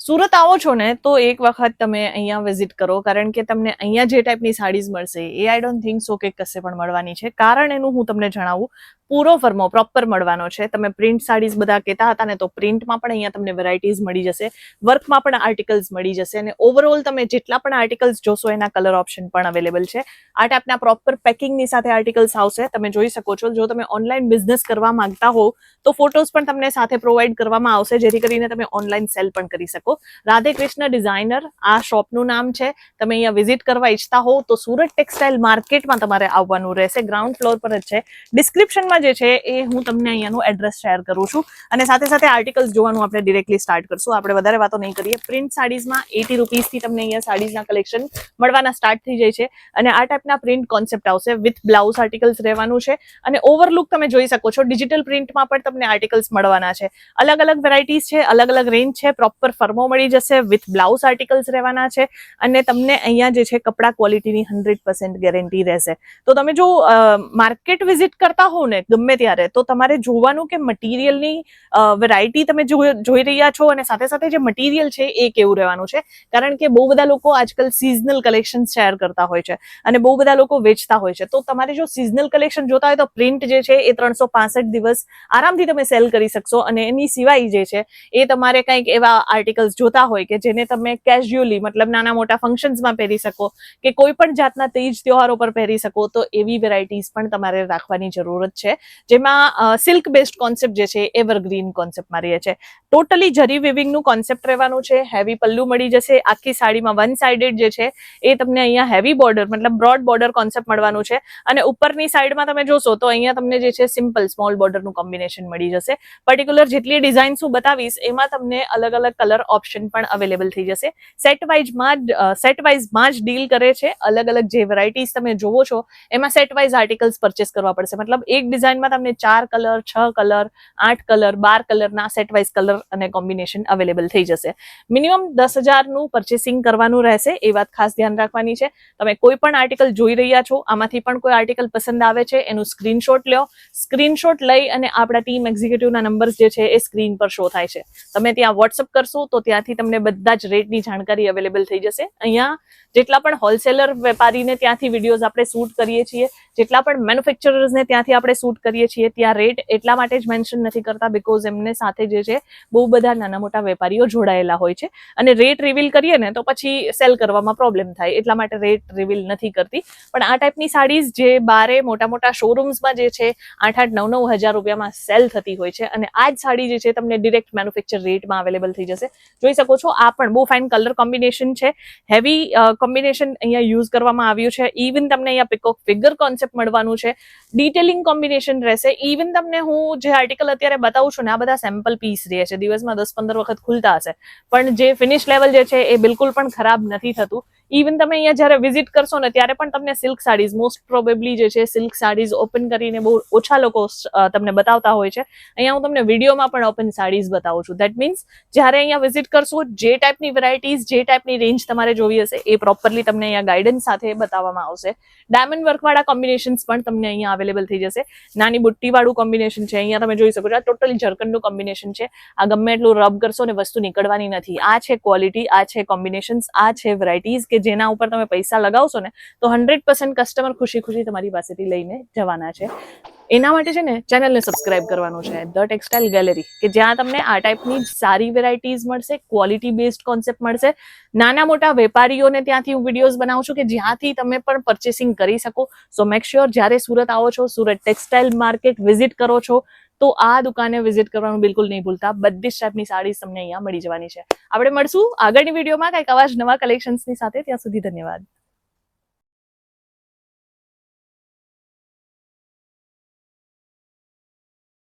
સુરત આવો છો ને તો એક વખત તમે અહીંયા વિઝિટ કરો, કારણ કે તમને અહીંયા જે ટાઈપની સાડીઝ મળશે એ આઈ ડોન્ટ થિંક સો કે કશે પણ મળવાની છે. કારણ એનું હું તમને જણાવું, પૂરો ફર્મો પ્રોપર મળવાનો છે. તમે પ્રિન્ટ સાડીઝ બધા કહેતા હતા ને, તો પ્રિન્ટમાં પણ અહીંયા તમને વેરાયટીઝ મળી જશે, વર્કમાં પણ આર્ટિકલ્સ મળી જશે, અને ઓવરઓલ તમે જેટલા પણ આર્ટિકલ્સ જોશો એના કલર ઓપ્શન પણ અવેલેબલ છે. આ ટાઈપના પ્રોપર પેકિંગની સાથે આર્ટિકલ્સ આવશે. તમે જોઈ શકો છો, જો તમે ઓનલાઈન બિઝનેસ કરવા માંગતા હો તો ફોટોઝ પણ તમને સાથે પ્રોવાઈડ કરવામાં આવશે, જેથી કરીને તમે ઓનલાઈન સેલ પણ કરી શકો. રાધે કૃષ્ણ ડિઝાઇનર આ શોપનું નામ છે. તમે અહીંયા વિઝિટ કરવા ઈચ્છતા હો તો સુરત ટેક્સટાઇલ માર્કેટમાં તમારે આવવાનું રહેશે. ગ્રાઉન્ડ ફ્લોર પર જ છે. ડિસ્ક્રિપ્શનમાં જે છે એ હું તમને અહીંયાનું એડ્રેસ શેર કરું છું, અને સાથે સાથે આર્ટિકલ્સ જોવાનું આપણે ડિરેક્ટલી સ્ટાર્ટ કરશું. આપણે વધારે વાતો નહીં કરીએ. પ્રિન્ટ સાડીઝમાં 80 રૂપીસથી તમને અહીંયા સાડીઝના કલેક્શન મળવાના સ્ટાર્ટ થઈ જાય છે, અને આ ટાઈપના પ્રિન્ટ કોન્સેપ્ટ આવશે વિથ બ્લાઉઝ આર્ટિકલ્સ રહેવાનું છે. અને ઓવરલુક તમે જોઈ શકો છો, ડિજિટલ પ્રિન્ટમાં પણ તમને આર્ટિકલ્સ મળવાના છે. અલગ અલગ વેરાયટીઝ છે, અલગ અલગ રેન્જ છે, પ્રોપર ફર્મો મળી જશે, વિથ બ્લાઉઝ આર્ટિકલ્સ રહેવાના છે. અને તમને અહીંયા જે છે કપડા ક્વોલિટીની 100% ગેરંટી રહેશે. તો તમે જો માર્કેટ વિઝિટ કરતા હો ને ગમે ત્યારે, તો તમારે જોવાનું કે મટીરિયલની વેરાયટી તમે જોઈ રહ્યા છો, અને સાથે સાથે જે મટીરિયલ છે એ કેવું રહેવાનું છે. કારણ કે બહુ બધા લોકો આજકાલ સિઝનલ કલેક્શન શેર કરતા હોય છે, અને બહુ બધા લોકો વેચતા હોય છે. તો તમારે જો સિઝનલ કલેક્શન જોતા હોય તો પ્રિન્ટ જે છે એ 365 દિવસ આરામથી તમે સેલ કરી શકશો. અને એની સિવાય જે છે એ તમારે કંઈક એવા આર્ટિકલ્સ જોતા હોય કે જેને તમે કેઝ્યુઅલી, મતલબ નાના મોટા ફંક્શન્સમાં પહેરી શકો, કે કોઈ પણ જાતના તેજ ત્યોહારો પર પહેરી શકો, તો એવી વેરાયટીઝ પણ તમારે રાખવાની જરૂરત છે. જેમાં સિલ્ક બેસ્ડ કોન્સેપ્ટ જે છે એવરગ્રીન કોન્સેપ્ટમાં રહે છે. ટોટલી જરી વિવિંગનું કોન્સેપ્ટ રહેવાનું છે. હેવી પલ્લુ મળી જશે. આખી સાડીમાં વન સાઇડેડ જે છે એ તમને અહીંયા હેવી બોર્ડર, મતલબ બ્રોડ બોર્ડર કોન્સેપ્ટ મળવાનું છે. અને ઉપરની સાઈડમાં તમે જોશો તો અહીંયા તમને જે છે સિમ્પલ સ્મોલ બોર્ડરનું કોમ્બિનેશન મળી જશે. પર્ટિક્યુલર જેટલી ડિઝાઇન્સ હું બતાવીશ એમાં તમને અલગ અલગ કલર ઓપ્શન પણ અવેલેબલ થઈ જશે. સેટ વાઇઝમાં જ ડીલ કરે છે. અલગ અલગ જે વેરાયટીઝ તમે જોવો છો એમાં સેટ વાઇઝ આર્ટિકલ્સ પરચેસ કરવા પડશે. મતલબ એક ડિઝાઇનમાં તમને 4 કલર, 6 કલર, 8 કલર, 12 કલરના સેટ વાઇઝ કલર અને કોમ્બિનેશન અવેલેબલ થઈ જશે. મિનિમમ 10,000 નું પરચેસિંગ કરવાનું રહેશે, એ વાત ખાસ ધ્યાન રાખવાની છે. તમે કોઈ પણ આર્ટિકલ જોઈ રહ્યા છો, આમાંથી પણ કોઈ આર્ટિકલ પસંદ આવે છે, એનું સ્ક્રીનશોટ લો. સ્ક્રીનશોટ લઈ અને આપણા ટીમ એક્ઝિક્યુટિવના નંબર્સ જે છે એ સ્ક્રીન પર શો થાય છે. તમે ત્યાં વોટ્સઅપ કરશો તો ત્યાંથી તમને બધા જ રેટની જાણકારી અવેલેબલ થઈ જશે. અહીંયા જેટલા પણ હોલસેલર વેપારીને ત્યાંથી વિડીયોઝ આપણે શૂટ કરીએ છીએ, જેટલા પણ મેન્યુફેક્ચરર્સને ત્યાંથી આપણે શૂટ કરીએ છીએ, ત્યાં રેટ એટલા માટે જ મેન્શન નથી કરતા બિકોઝ એમને સાથે જે છે બહુ બધા નાના મોટા વેપારીઓ જોડાયેલા હોય છે, અને રેટ રિવીલ કરીએ ને તો પછી સેલ કરવામાં પ્રોબ્લેમ થાય, એટલા માટે રેટ રિવીલ નથી કરતી. પણ આ ટાઈપની સાડીઝ જે બારે મોટા મોટા શોરૂમ્સમાં જે છે 8,000, 9,000, 9,000 રૂપિયામાં સેલ થતી હોય છે, અને આ જ સાડી જે છે તમને ડિરેક્ટ મેન્યુફેક્ચર રેટમાં અવેલેબલ થઈ જશે. જોઈ શકો છો, આ પણ બહુ ફાઇન કલર કોમ્બિનેશન છે. હેવી કોમ્બિનેશન અહીંયા યુઝ કરવામાં આવ્યું છે. ઇવન તમને અહીંયા પિકોક ફિગર કોન્સેપ્ટ મળવાનું છે. ડિટેલિંગ કોમ્બિનેશન રહેશે. ઇવન તમને હું જે આર્ટિકલ અત્યારે બતાવું છું ને, આ બધા સેમ્પલ પીસ રહે છે. દિવસમાં 10-15 વખત ખુલતા હશે, પણ જે ફિનિશ લેવલ જે છે એ બિલકુલ પણ ખરાબ નથી થતું. ઇવન તમે અહીંયા જ્યારે વિઝિટ કરશો ને ત્યારે પણ તમને સિલ્ક સાડીઝ, મોસ્ટ પ્રોબેબલી જે છે સિલ્ક સાડીઝ ઓપન કરીને બહુ ઓછા લોકો તમને બતાવતા હોય છે. અહીંયા હું તમને વિડીયોમાં પણ ઓપન સાડીઝ બતાવું છું. દેટ મીન્સ જ્યારે અહીંયા વિઝિટ કરશો, જે ટાઈપની વેરાયટીઝ, જે ટાઈપની રેન્જ તમારે જોવી હશે એ પ્રોપરલી તમને અહીંયા ગાઈડન્સ સાથે બતાવવામાં આવશે. ડાયમંડ વર્કવાળા કોમ્બિનેશન્સ પણ તમને અહીંયા અવેલેબલ થઈ જશે. નાની બુટ્ટીવાળું કોમ્બિનેશન છે. અહીંયા તમે જોઈ શકો છો, આ ટોટલી જર્કનનું કોમ્બિનેશન છે. આ ગમે એટલું રબ કરશો ને વસ્તુ નીકળવાની નથી. આ છે ક્વોલિટી, આ છે કોમ્બિનેશન્સ, આ છે વેરાયટીઝ કે જેના ઉપર તમે પૈસા લગાવશો ને તો 100% કસ્ટમર ખુશી ખુશી તમારી પાસેથી લઈને જવાના છે. એના માટે છે ને ચેનલને સબસ્ક્રાઇબ કરવાનું છે, ધ ટેક્સટાઇલ ગેલેરી, કે જ્યાં તમને આ ટાઈપની સારી વેરાયટીઝ મળશે, ક્વોલિટી બેઝડ કોન્સેપ્ટ મળશે. નાના મોટા વેપારીઓને ત્યાંથી હું વિડીયોઝ બનાવું છું કે જ્યાંથી તમે પણ પરચેસિંગ કરી શકો. સો મેક શ્યોર જ્યારે સુરત આવો છો, સુરત ટેક્સટાઇલ માર્કેટ વિઝિટ કરો છો, તો આ દુકાને વિઝિટ કરવાનું બિલકુલ નહીં ભૂલતા. બધી જ ટાઈપની સાડીઝ તમને અહીંયા મળી જવાની છે. આપણે મળશું આગળની વિડીયોમાં કંઈક આવા જ નવા કલેક્શન્સની સાથે. ત્યાં સુધી ધન્યવાદ.